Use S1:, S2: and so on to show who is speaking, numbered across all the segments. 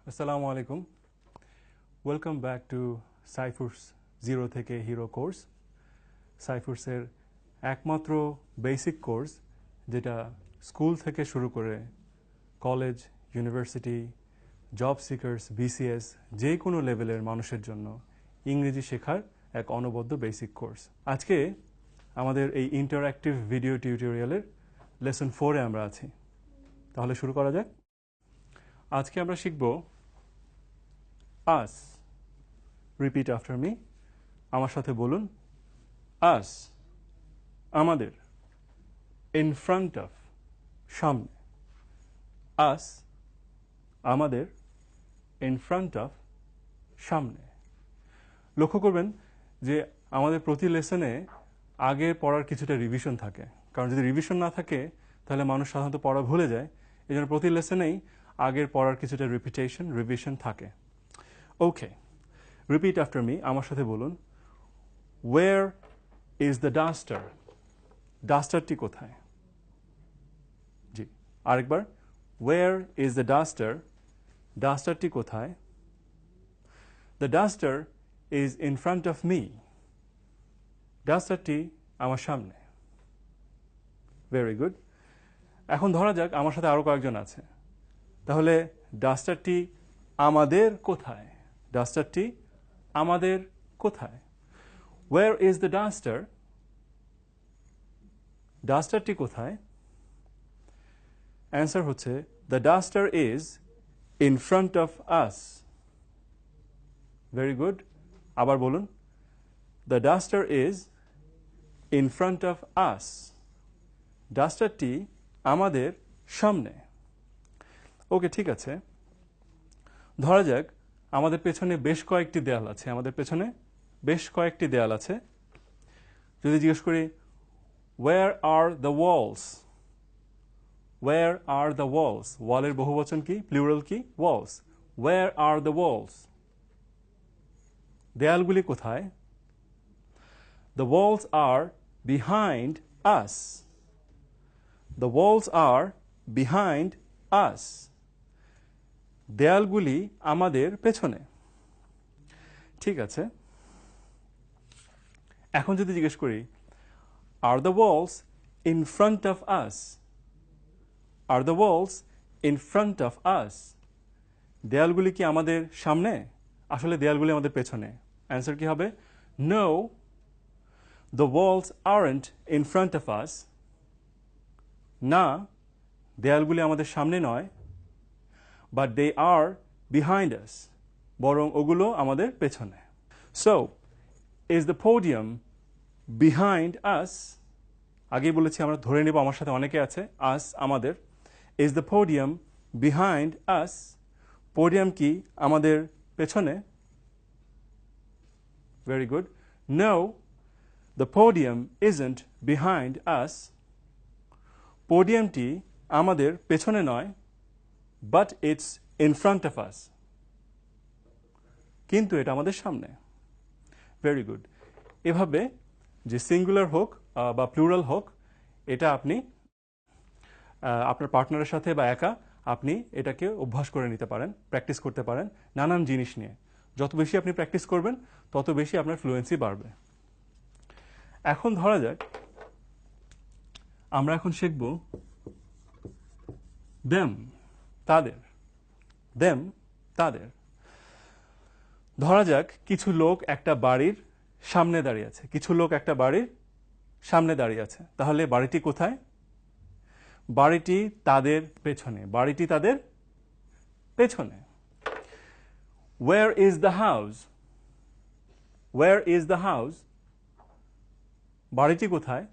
S1: আসসালামু আলাইকুম welcome back to সাইফুরস zero থেকে হিরো কোর্স সাইফুরসের একমাত্র বেসিক কোর্স যেটা স্কুল থেকে শুরু করে college university job seekers BCS যে কোনো লেভেলের মানুষের জন্য ইংরেজি শেখার এক অনবদ্য বেসিক কোর্স আজকে আমাদের এই ইন্টারঅ্যাক্টিভ ভিডিও টিউটোরিয়ালের লেসন 4-এ আমরা আছি তাহলে শুরু করা যাক আজকে আমরা শিখব us repeat after me আমার সাথে বলুন us আমাদের in front of সামনে us আমাদের in front of সামনে লক্ষ্য করবেন যে আমাদের প্রতি লেসনে আগে পড়ার কিছুটা রিভিশন থাকে কারণ যদি রিভিশন না থাকে তাহলে মানুষ সাধারণত পড়া ভুলে যায় এজন্য প্রতি লেসনেই আগের পড়ার কিছুটা রিভিশন থাকে ওকে রিপিট আফটার মি আমার সাথে বলুন ওয়্যার ইজ দ্য ডাস্টার ডাস্টারটি কোথায় জি আরেকবার ওয়্যার ইজ দ্য ডাস্টার ডাস্টারটি কোথায় the duster is in front of me ডাস্টারটি আমার সামনে ভেরি গুড এখন ধরা যাক আমার সাথে আরও কয়েকজন আছে তাহলে ডাস্টারটি আমাদের কোথায় ডাস্টারটি আমাদের কোথায় ওয়্যার ইজ দ্য ডাস্টার ডাস্টারটি কোথায় অ্যান্সার হচ্ছে the duster is in front of us very good আবার বলুন the duster is in front of us ডাস্টারটি আমাদের সামনে ওকে ঠিক আছে ধরা যাক আমাদের পেছনে বেশ কয়েকটি দেয়াল আছে আমাদের পেছনে বেশ কয়েকটি দেয়াল আছে যদি জিজ্ঞেস করি where are the walls where are the walls ওয়ালের বহুবচন কি প্লুরাল কি walls where are the walls দেয়ালগুলি কোথায় the walls are behind us the walls are behind us দেয়ালগুলি আমাদের পেছনে ঠিক আছে এখন যদি জিজ্ঞেস করি are the walls in front of us are the walls in front of us দেয়ালগুলি কি আমাদের সামনে আসলে দেয়ালগুলি আমাদের পেছনে অ্যান্সার কি হবে no the walls aren't in front of আস না দেয়ালগুলি আমাদের সামনে নয় but they are behind us বরং ওগুলো আমাদের পেছনে so is the podium behind us আগেই বলেছি আমরা ধরে নেব আমার সাথে অনেকে আছে us আমাদের is the podium behind us podium কি আমাদের পেছনে very good no the podium isn't behind us podiumটি আমাদের পেছনে নয় but it's in front of us কিন্তু এটা আমাদের সামনে ভেরি গুড এভাবে যে সিঙ্গুলার হোক বা প্লুরাল হোক এটা আপনি আপনার পার্টনারের সাথে বা একা আপনি এটাকে অভ্যাস করে নিতে পারেন প্র্যাকটিস করতে পারেন নানান জিনিস নিয়ে যত বেশি আপনি প্র্যাকটিস করবেন তত বেশি আপনার ফ্লুয়েন্সি বাড়বে এখন ধরা যাক আমরা এখন শিখব them তাদের দেম তাদের ধরা যাক কিছু লোক একটা বাড়ির সামনে দাঁড়িয়ে আছে কিছু লোক একটা বাড়ির সামনে দাঁড়িয়ে আছে তাহলে বাড়িটি কোথায় বাড়িটি তাদের পেছনে বাড়িটি তাদের পেছনে wire is the house wire is the house বাড়িটি কোথায়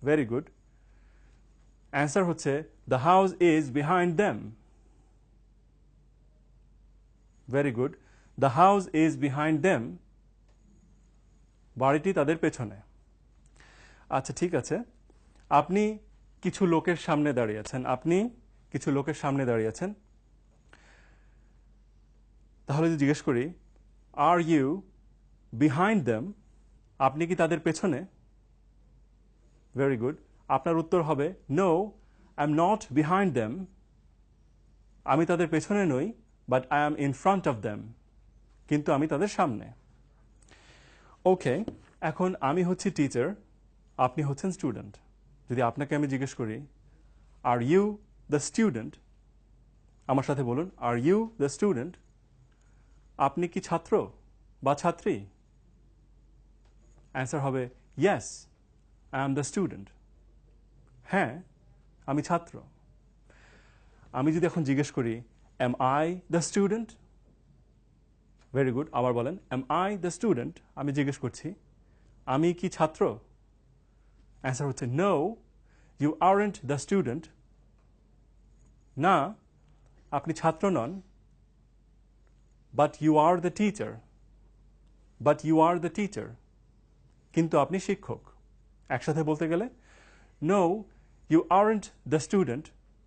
S1: ভেরি গুড অ্যান্সার হচ্ছে the house is behind them very good the house is behind them বাড়িটি তাদের পেছনে আচ্ছা ঠিক আছে আপনি কিছু লোকের সামনে দাঁড়িয়ে আছেন আপনি কিছু লোকের সামনে দাঁড়িয়ে আছেন তাহলে যদি জিজ্ঞেস করি আর ইউ বিহাইন্ড দেম আপনি কি তাদের পেছনে ভেরি গুড আপনার উত্তর হবে no I am not behind them আমি তাদের পেছনে নই, but I am in front of them, কিন্তু আমি তাদের সামনে। ওকে, এখন আমি হচ্ছি টিচার, আপনি হচ্ছেন স্টুডেন্ট। যদি আপনাকে আমি জিজ্ঞেস করি, আর ইউ দ্য স্টুডেন্ট, আমার সাথে বলুন, আর ইউ দ্য স্টুডেন্ট, আপনি কি ছাত্র বা ছাত্রী? অ্যান্সার হবে yes, I am the student. হ্যাঁ, আমি ছাত্র। আমি যদি এখন জিজ্ঞেস করি, am I the student? Very good, আবার বলেন, এম আই দ্য স্টুডেন্ট? আমি জিজ্ঞেস করছি, আমি কি ছাত্র? অ্যান্সার হচ্ছে no, you aren't the student. না, আপনি ছাত্র নন, but you are the teacher. But you are the teacher, কিন্তু আপনি শিক্ষক। একসাথে বলতে গেলে, no, you aren't the student,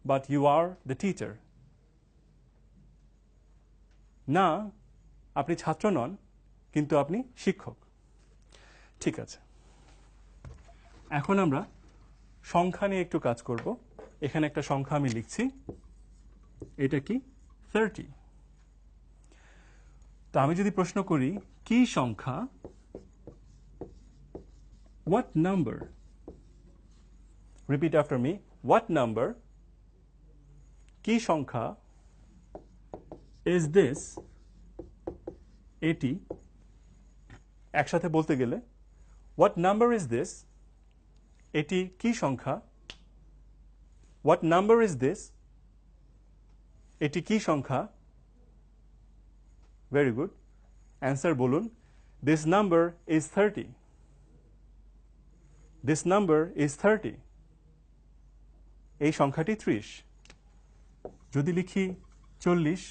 S1: but you are the teacher. না, আপনি ছাত্র নন, কিন্তু আপনি শিক্ষক। ঠিক আছে, এখন আমরা সংখ্যা নিয়ে একটু কাজ করব। এখানে একটা সংখ্যা আমি লিখছি, এটা কি 30। তো আমি যদি প্রশ্ন করি কি সংখ্যা, what number, repeat after me, what number, কি সংখ্যা, is this, এটি, একসাথে বলতে গেলে what number is this, এটি কি সংখ্যা, what number is this, এটি কি সংখ্যা। ভেরি গুড, অ্যান্সার বলুন, this number is 30, this number is 30, এই সংখ্যাটি 30। যদি লিখি 40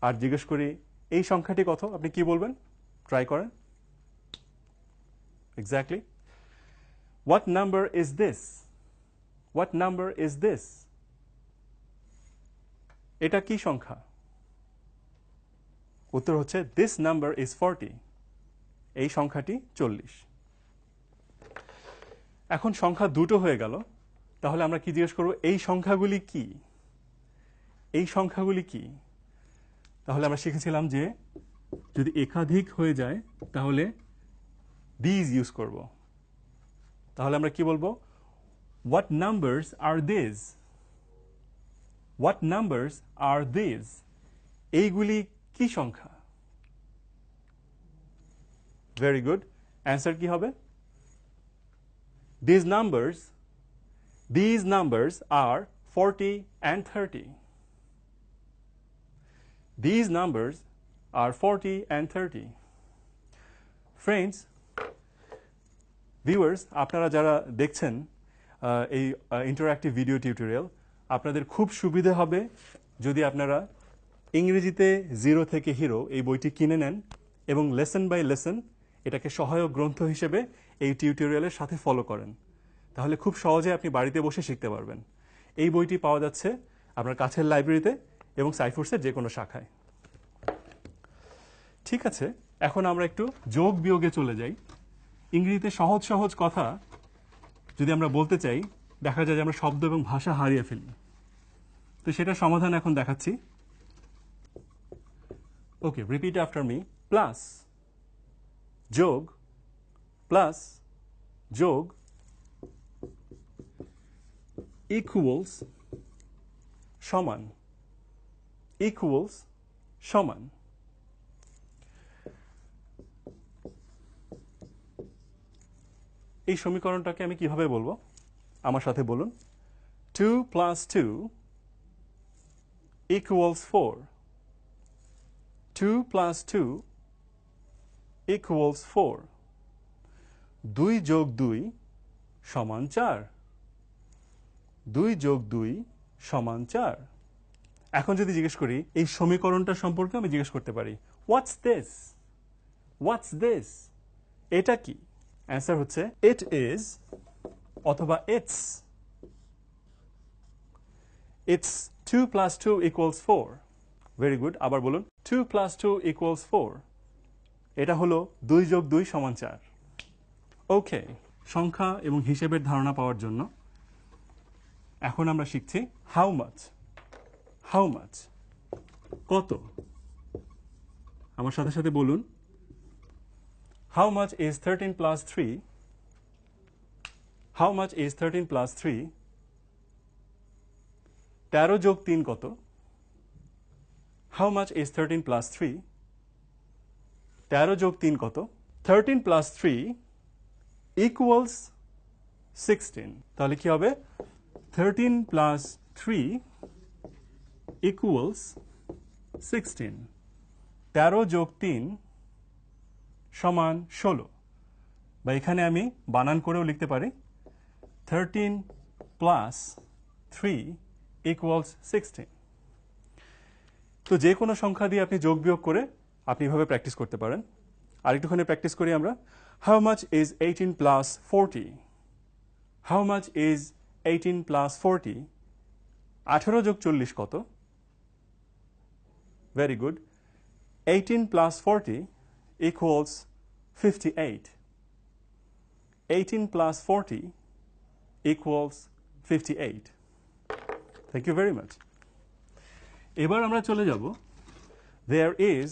S1: আর জিজ্ঞেস করি এই সংখ্যাটি কত, আপনি কি বলবেন? ট্রাই করেন। Exactly, what number is this, what number is this, এটা কি সংখ্যা? উত্তর হচ্ছে this number is 40, এই সংখ্যাটি 40। এখন সংখ্যা দুটো হয়ে গেল, তাহলে আমরা কি জিজ্ঞেস করব, এই সংখ্যাগুলি কি, এই সংখ্যাগুলি কি? তাহলে আমরা শিখেছিলাম যে যদি একাধিক হয়ে যায় তাহলে দিজ ইউজ করব। তাহলে আমরা কি বলবো, what numbers are these, what numbers are these, এইগুলি কি সংখ্যা? ভেরি গুড, অ্যান্সার কি হবে? these numbers are 40 and 30, these numbers are 40 and 30. Friends, viewers, আপনারা যারা দেখছেন এই ইন্টারঅ্যাক্টিভ ভিডিও টিউটোরিয়াল, আপনাদের খুব সুবিধা হবে যদি আপনারা ইংরেজিতে জিরো থেকে হিরো এই বইটি কিনে নেন এবং লেসন বাই লেসন এটাকে সহায়ক গ্রন্থ হিসেবে এই টিউটোরিয়ালের সাথে ফলো করেন। তাহলে খুব সহজে আপনি বাড়িতে বসে শিখতে পারবেন। এই বইটি পাওয়া যাচ্ছে আপনার কাছের লাইব্রেরিতে এবং সাইফোর্সের যে কোনো শাখায়। ঠিক আছে, এখন আমরা একটু যোগ বিয়োগে চলে যাই। ইংরেজিতে সহজ সহজ কথা যদি আমরা বলতে চাই, দেখা যায় যে আমরা শব্দ এবং ভাষা হারিয়ে ফেলি। তো সেটা সমাধান এখন দেখাচ্ছি। ওকে, রিপিট আফটার মি, প্লাস, যোগ, প্লাস, যোগ, ইকুয়ালস, সমান, ইকুয়ালস, সমান। এই সমীকরণটাকে আমি কিভাবে বলবো? আমার সাথে বলুন, 2 + 2 equals 4, 2 + 2 equals 4, 2 + 2 = 4, 2 + 2 = 4। এখন যদি জিজ্ঞেস করি এই সমীকরণটা সম্পর্কে, আমি জিজ্ঞেস করতে পারি হোয়াটস দিস, হোয়াটস দিস, এটা কি? অ্যান্সার হচ্ছে ইট ইজ অথবা ইটস, ইটস 2 + 2 = 4। ভেরি গুড, আবার বলুন, 2 + 2 = 4, এটা হলো 2 + 2 = 4। ওকে, সংখ্যা এবং হিসেবের ধারণা পাওয়ার জন্য এখন আমরা শিখছি হাউ মাচ। হাউ মাচ কত আমার সাথে সাথে বলুন how much is 13 plus 3 how much is 13 plus 3 13 যোগ 3 কত হাউ মাচ ইজ 13 প্লাস 3 13 যোগ 3 কত 13 প্লাস 3 ইকুয়ালস 16 তাহলে কি হবে 13 প্লাস 3 ইকুয়ালস 16 13 যোগ 3 সমান 16 বা এখানে আমি বানান করেও লিখতে পারি 13 প্লাস 3 ইকুয়ালস 16 তো যে কোনো সংখ্যা দিয়ে আপনি যোগ বিয়োগ করে আপনি এভাবে প্র্যাকটিস করতে পারেন আরেকটুখানি প্র্যাকটিস করি আমরা how much is 18 plus 40 how much is 18 plus 40 18 যোগ 40 কত very good 18 plus 40 equals 58 18 plus 40 equals 58 thank you very much এবার আমরা চলে যাব there is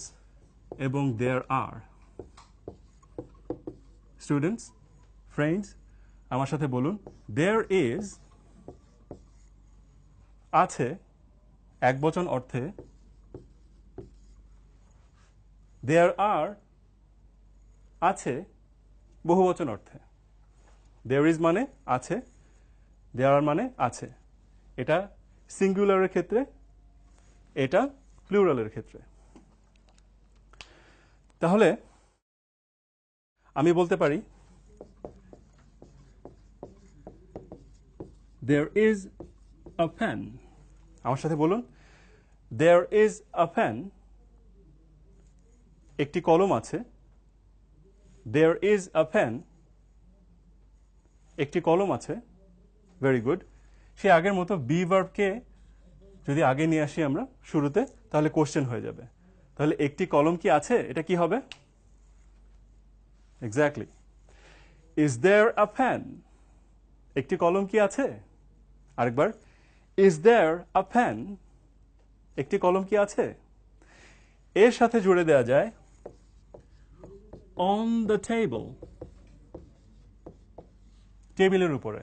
S1: এবং there are students friends আমার সাথে বলুন there is আছে একবচন অর্থে there are আছে বহুবচন অর্থে there is মানে আছে there are মানে আছে এটা সিঙ্গুলারের ক্ষেত্রে এটা প্লুরালের ক্ষেত্রে তাহলে আমি বলতে পারি there is a pen আমার সাথে বলুন there is a pen একটি কলম আছে there is a pen একটি কলম আছে ভেরি গুড সে আগের মতো বি ভার্বকে যদি আগে নিয়ে আসি আমরা শুরুতে তাহলে কোশ্চেন হয়ে যাবে তাহলে একটি কলম কি আছে এটা কি হবে exactly is there a pen একটি কলম কি আছে আরেকবার ইজ দেয়ার আ পেন একটি কলম কি আছে এর সাথে জুড়ে দেওয়া যায় অন দ্য টেবল টেবিলের উপরে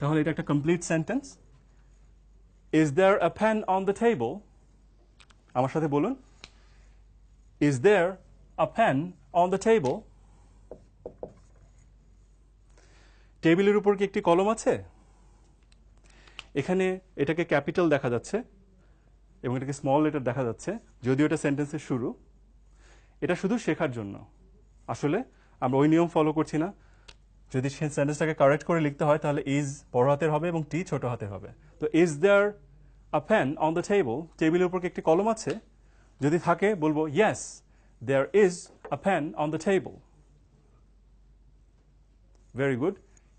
S1: তাহলে এটা একটা complete sentence is there a pen on the table আমার সাথে বলুন is there a pen on the table টেবিলের উপর কি একটি কলম আছে এখানে এটাকে ক্যাপিটাল দেখা যাচ্ছে এবং এটাকে স্মল লেটার দেখা যাচ্ছে যদিও এটা সেন্টেন্সের শুরু এটা শুধু শেখার জন্য আসলে আমরা ওই নিয়ম ফলো করছি না যদি সেন্টেন্সটাকে কারেক্ট করে লিখতে হয় তাহলে ইজ বড় হাতের হবে এবং টি ছোট হাতের হবে তো is there a pen on the table টেবিলের উপর কি একটি কলম আছে যদি থাকে বলবো yes there is a pen on the table very good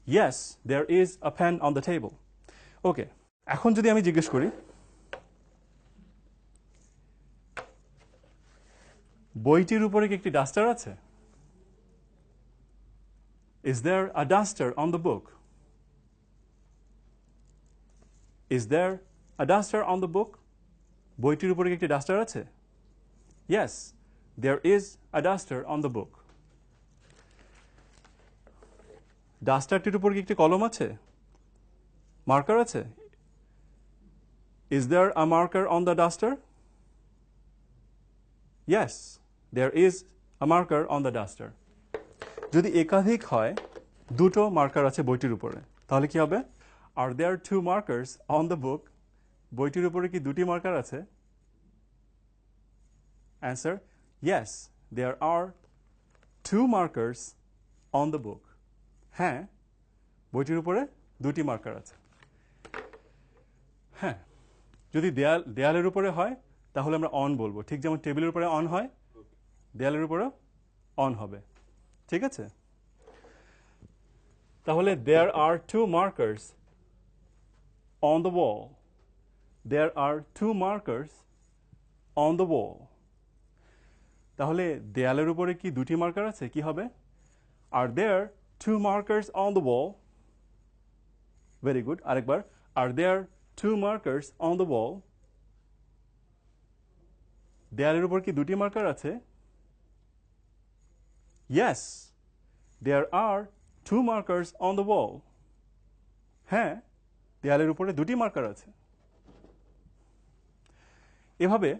S1: yes there is a pen on the table okay এখন যদি আমি জিজ্ঞেস করি বইটির উপরে কি একটি ডাস্টার আছে is there a duster on the book is there a duster on the book বইটির উপরে কি একটি ডাস্টার আছে yes there is a duster on the book ডাস্টারটির উপর কি একটি কলম আছে মার্কার আছে is there a marker on the duster yes there is a marker on the duster যদি একাধিক হয় দুটো মার্কার আছে বইটির উপরে তাহলে কি হবে are there two markers on the book বইটির উপরে কি দুটি মার্কার আছে answer yes there are two markers on the book হ্যাঁ বইটির উপরে দুটি মার্কার আছে হ্যাঁ যদি দেয়ালের উপরে হয় তাহলে আমরা অন বলবো ঠিক যেমন টেবিলের উপরে অন হয় দেয়ালের উপরে অন হবে ঠিক আছে তাহলে there are two markers on the wall there are two markers on the wall তাহলে দেয়ালের উপরে কি দুটি মার্কার আছে কি হবে are there two markers on the wall very good আরেকবার are there two markers on the wall? দেয়ালের উপর কি দুটি মার্কার আছে? Yes, there are two markers on the wall. হ্যাঁ, দেয়ালের উপরে দুটি মার্কার আছে। এভাবে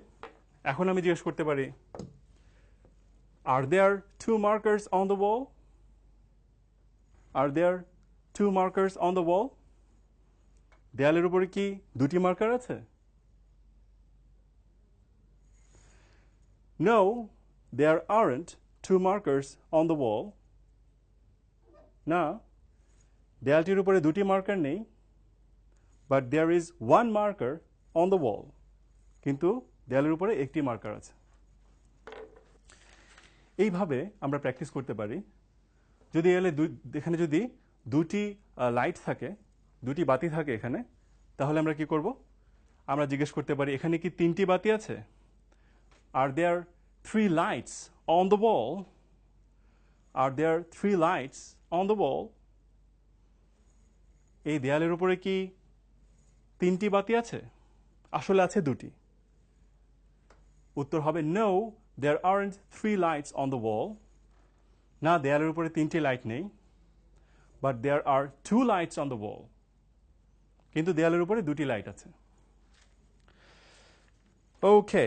S1: এখন আমি জিজ্ঞেস করতে পারি, Are there two markers on the wall? Are there two markers on the wall? দেয়ালের উপরে কি দুটি মার্কার আছে? No, there aren't two markers on the wall. না, দেয়ালটির উপরে দুটি মার্কার নেই, but there is one marker on the wall. কিন্তু দেয়ালের উপরে একটি মার্কার আছে। এইভাবে আমরা প্র্যাকটিস করতে পারি। যদি এখানে যদি দুটি লাইট থাকে, দুটি বাতি থাকে এখানে, তাহলে আমরা কি করব? আমরা জিজ্ঞেস করতে পারি, এখানে কি তিনটি বাতি আছে? Are there three lights on the wall? Are there three lights on the wall? এই দেয়ালের উপরে কি তিনটি বাতি আছে? আসলে আছে দুটি। উত্তর হবে no, there aren't three lights on the wall. না, দেয়ালের উপরে তিনটি লাইট নেই, but there are two lights on the wall. কিন্তু দেয়ালের উপরে দুটি লাইট আছে। ওকে,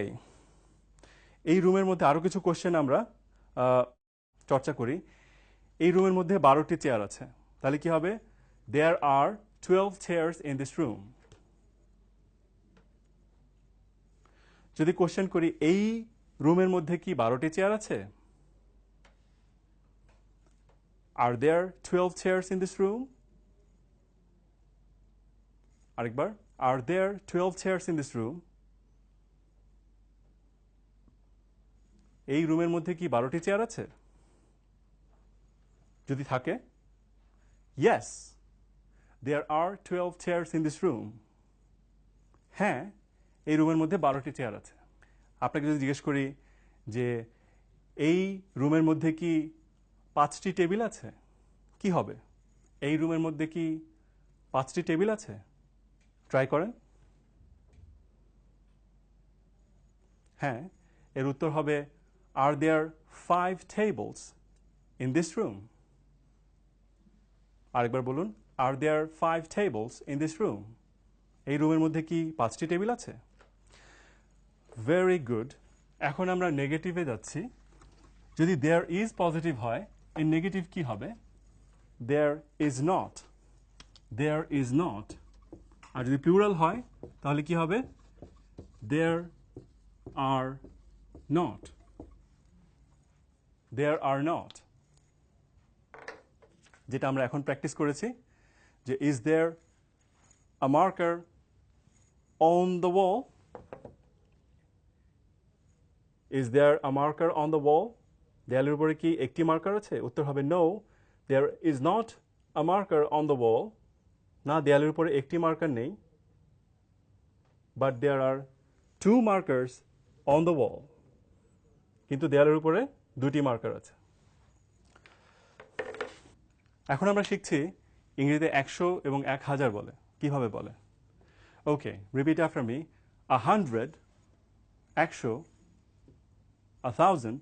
S1: এই রুমের মধ্যে আরো কিছু কোশ্চেন আমরা চর্চা করি। এই রুমের মধ্যে 12টি চেয়ার আছে, তাহলে কি হবে? There are 12 chairs in this room. যদি কোশ্চেন করি, এই রুমের মধ্যে কি 12টি চেয়ার আছে? Are there 12 chairs in this room? আরেকবার, Are there 12 chairs in this room? এই রুমের মধ্যে কি 12টি চেয়ার আছে? যদি থাকে, Yes, there are 12 chairs in this room. হ্যাঁ, এই রুমের মধ্যে 12টি চেয়ার আছে। আপনাকে যদি জিজ্ঞেস করি যে এই রুমের মধ্যে কি 5টি টেবিল আছে, কি হবে? এই রুমের মধ্যে কি 5টি টেবিল আছে? ট্রাই করেন। হ্যাঁ, এর উত্তর হবে Are there 5 tables in this room? আরেকবার বলুন, Are there 5 tables in this room? এই রুমের মধ্যে কি 5টি টেবিল আছে? Very good. এখন আমরা নেগেটিভে যাচ্ছি। যদি there is পজিটিভ হয়, এর নেগেটিভ কি হবে? There is not. There is not. আর যদি প্লুরাল হয়, তাহলে কি হবে? There are not. There are not. যেটা আমরা এখন প্র্যাকটিস করেছি, যে is there a marker on the wall? Is there a marker on the wall? দেয়ালের উপরে কি একটি মার্কার আছে? উত্তর হবে no, there is not a marker on the wall. না, দেয়ালের উপরে একটি মার্কার নেই, but there are two markers on the wall. কিন্তু দেয়ালের উপরে দুটি মার্কার আছে। এখন আমরা শিখছি ইংরেজিতে 100 এবং 1000 বলে, কিভাবে বলে। ওকে, রিপিট আফটার মি। 100, 100, 1000,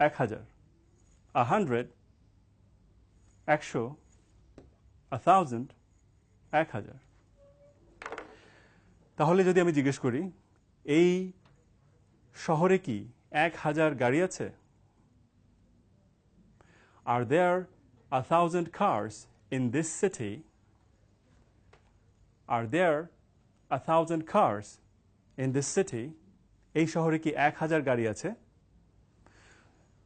S1: 1000। 100, 100, 1000, 1000। তাহলে যদি আমি জিজ্ঞেস করি, এই শহরে কি 1000 গাড়ি আছে? Are there 1000 cars in this city? Are there 1000 cars in this city? এই শহরে কি 1000 গাড়ি আছে?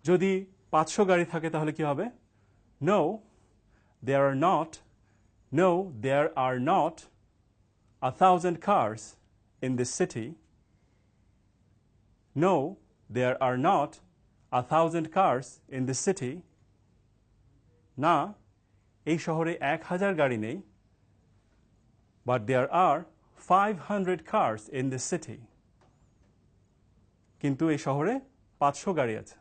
S1: যদি 500 গাড়ি থাকে তাহলে কি হবে? No, there are not. No, there are not 1000 cars in this city. No, there are not 1000 cars in this city. না, এই শহরে 1000 গাড়ি নেই, but there are 500 cars in this city. কিন্তু এই শহরে 500 গাড়ি আছে।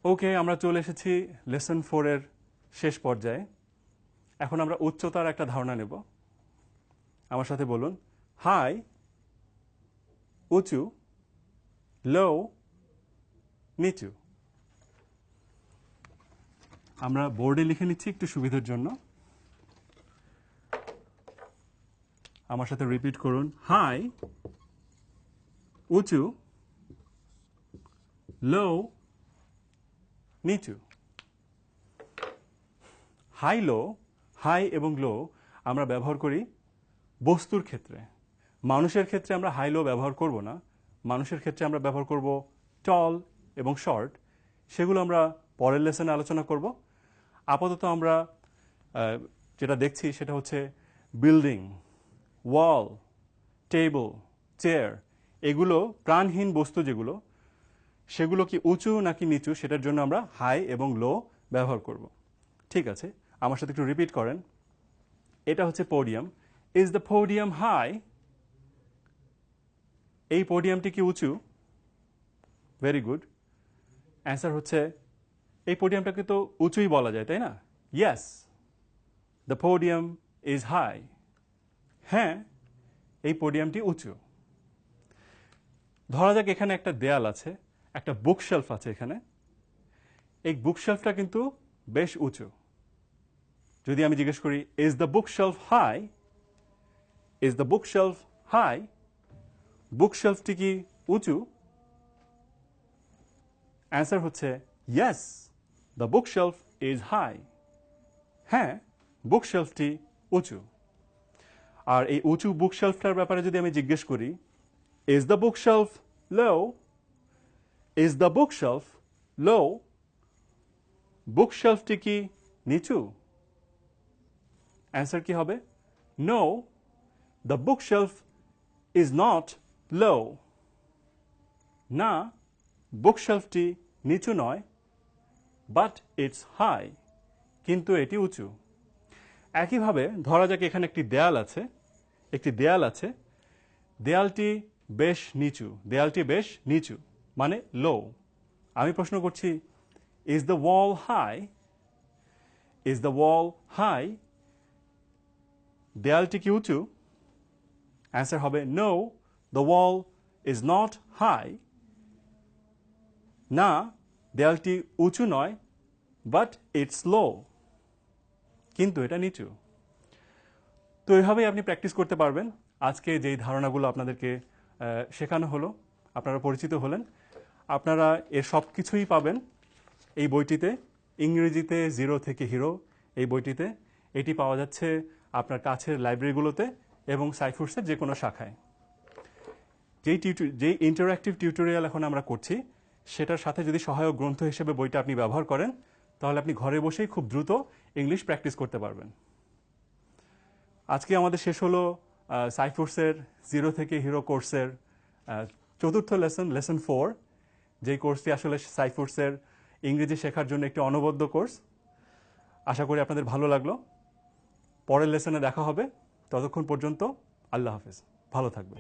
S1: ওকে, আমরা চলে এসেছি লেসন 4 এর শেষ পর্যায়ে। এখন আমরা উচ্চতার একটা ধারণা নেব। আমার সাথে বলুন, হাই, উঁচু, লো, নিচু। আমরা বোর্ডে লিখে নিচ্ছি একটু সুবিধার জন্য। আমার সাথে রিপিট করুন, হাই, উঁচু, লো, নিচু। হাই লো, হাই এবং লো আমরা ব্যবহার করি বস্তুর ক্ষেত্রে। মানুষের ক্ষেত্রে আমরা হাই লো ব্যবহার করব না। মানুষের ক্ষেত্রে আমরা ব্যবহার করব টল এবং শর্ট। সেগুলো আমরা পরের লেসনে আলোচনা করব। আপাতত আমরা যেটা দেখছি সেটা হচ্ছে বিল্ডিং, ওয়াল, টেবল, চেয়ার, এগুলো প্রাণহীন বস্তু যেগুলো, সেগুলো কি উঁচু নাকি নিচু সেটার জন্য আমরা হাই এবং লো ব্যবহার করব। ঠিক আছে, আমার সাথে একটু রিপিট করেন। এটা হচ্ছে podium. Is the podium high? এই পোডিয়ামটি কি উঁচু? Very good. অ্যান্সার হচ্ছে এই পোডিয়ামটাকে তো উঁচুই বলা যায়, তাই না? Yes, the podium is high. হ্যাঁ, এই পোডিয়ামটি উঁচু। ধরা যাক এখানে একটা দেয়াল আছে, একটা বুকশেলফ আছে এখানে। এই বুকশেলফটা কিন্তু বেশ উঁচু। যদি আমি জিজ্ঞেস করি, is the bookshelf high? Is the bookshelf high? বুকশেলফটি কি উঁচু? অ্যান্সার হচ্ছে yes, the bookshelf is high. হ্যাঁ, বুকশেলফটি উঁচু। আর এই উঁচু বুকশেলফটার ব্যাপারে যদি আমি জিজ্ঞেস করি, is the bookshelf low? Is the bookshelf low? বুকশেলফটি কি নিচু? অ্যান্সার কি হবে? No, the bookshelf is not low. না, বুকশেলফটি নিচু নয়, বাট ইটস হাই, কিন্তু এটি উঁচু। একইভাবে ধরা যাক এখানে একটি দেয়াল আছে, দেয়ালটি বেশ নিচু, মানে লো। আমি প্রশ্ন করছি, is the wall high? Is the wall high? দেয়ালটি কি উঁচু? অ্যান্সার হবে no, the wall is not high. না, দেয়ালটি উঁচু নয়, বাট ইটস লো, কিন্তু এটা নিচু। তো এইভাবেই আপনি প্র্যাকটিস করতে পারবেন। আজকে যেই ধারণাগুলো আপনাদেরকে শেখানো হলো, আপনারা পরিচিত হলেন। আপনারা এর সব কিছুই পাবেন এই বইটিতে, ইংরেজিতে জিরো থেকে হিরো এই বইটিতে। এটি পাওয়া যাচ্ছে আপনার কাছের লাইব্রেরিগুলোতে এবং সাইফোর্সের যে কোনো শাখায়। যেই ইন্টারঅ্যাক্টিভ টিউটোরিয়াল এখন আমরা করছি, সেটার সাথে যদি সহায়ক গ্রন্থ হিসেবে বইটা আপনি ব্যবহার করেন, তাহলে আপনি ঘরে বসেই খুব দ্রুত ইংলিশ প্র্যাকটিস করতে পারবেন। আজকে আমাদের শেষ হলো সাইফোর্সের জিরো থেকে হিরো কোর্সের চতুর্থ লেসন 4, যেই কোর্সটি আসলে সাইফোর্সের ইংরেজি শেখার জন্য একটি অনবদ্য কোর্স। আশা করি আপনাদের ভালো লাগলো। পরের লেসনে দেখা হবে। ততক্ষণ পর্যন্ত আল্লাহ হাফেজ, ভালো থাকবেন।